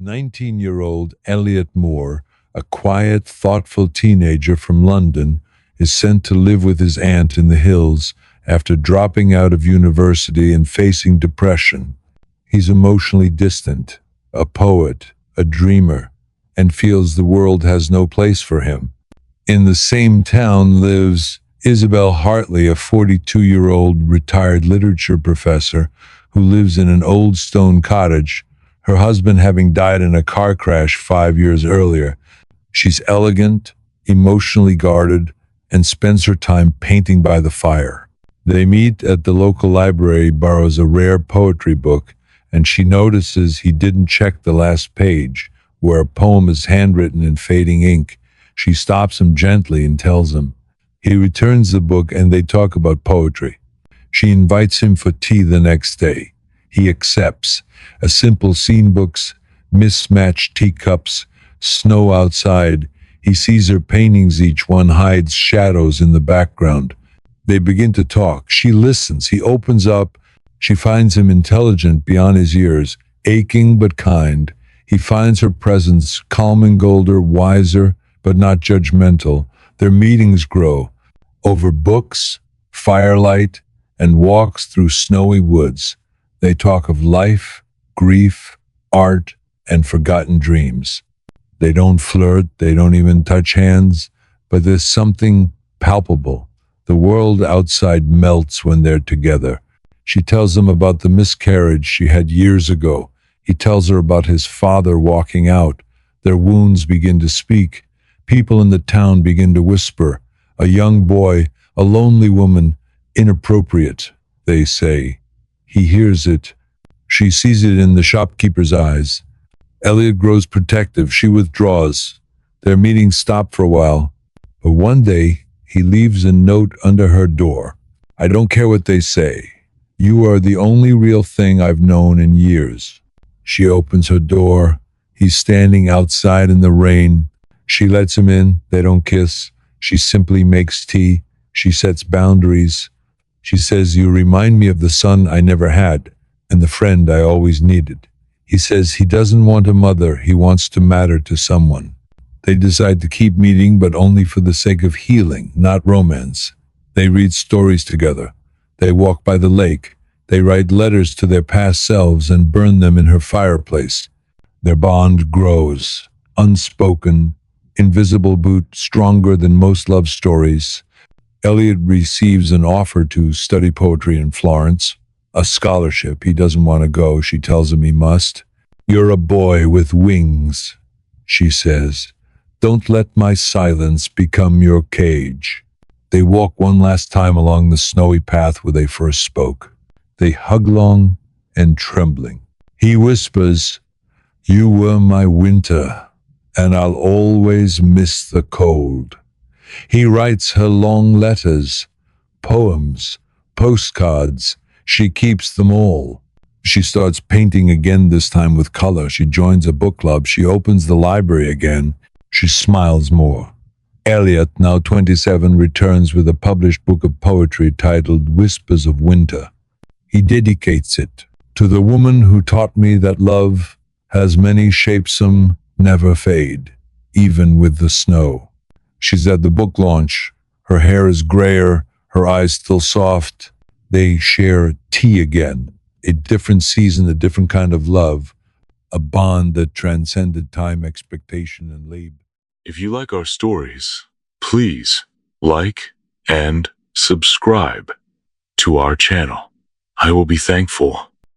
19-year-old Elliot Moore, a quiet, thoughtful teenager from London, is sent to live with his aunt in the hills after dropping out of university and facing depression. He's emotionally distant, a poet, a dreamer, and feels the world has no place for him. In the same town lives Isabel Hartley, a 42-year-old retired literature professor who lives in an old stone cottage, her husband having died in a car crash 5 years earlier. She's elegant, emotionally guarded, and spends her time painting by the fire. They meet at the local library, borrows a rare poetry book, and she notices he didn't check the last page, where a poem is handwritten in fading ink. She stops him gently and tells him. He returns the book and they talk about poetry. She invites him for tea the next day. He accepts. A simple scene, books, mismatched teacups, snow outside. He sees her paintings, each one hides shadows in the background. They begin to talk. She listens. He opens up. She finds him intelligent beyond his years, aching but kind. He finds her presence calming, older, wiser, but not judgmental. Their meetings grow over books, firelight, and walks through snowy woods. They talk of life, grief, art, and forgotten dreams. They don't flirt, they don't even touch hands, but there's something palpable. The world outside melts when they're together. She tells him about the miscarriage she had years ago. He tells her about his father walking out. Their wounds begin to speak. People in the town begin to whisper. A young boy, a lonely woman, inappropriate, they say. He hears it. She sees it in the shopkeeper's eyes. Elliot grows protective. She withdraws. Their meetings stop for a while. But one day, he leaves a note under her door. I don't care what they say. You are the only real thing I've known in years. She opens her door. He's standing outside in the rain. She lets him in. They don't kiss. She simply makes tea. She sets boundaries. She says, you remind me of the son I never had and the friend I always needed. He says he doesn't want a mother. He wants to matter to someone. They decide to keep meeting, but only for the sake of healing, not romance. They read stories together. They walk by the lake. They write letters to their past selves and burn them in her fireplace. Their bond grows, unspoken, invisible but stronger than most love stories. Elliot receives an offer to study poetry in Florence, a scholarship. He doesn't want to go. She tells him he must. You're a boy with wings, she says. Don't let my silence become your cage. They walk one last time along the snowy path where they first spoke. They hug long and trembling. He whispers, you were my winter, and I'll always miss the cold. He writes her long letters, poems, postcards. She keeps them all. She starts painting again, this time with color. She joins a book club. She opens the library again. She smiles more. Elliot, now 27, returns with a published book of poetry titled Whispers of Winter. He dedicates it to the woman who taught me that love has many shapes, some never fade, even with the snow. She's at the book launch. Her hair is grayer, her eyes still soft. They share tea again, a different season, a different kind of love, a bond that transcended time, expectation, and labor. If you like our stories, please like and subscribe to our channel. I will be thankful.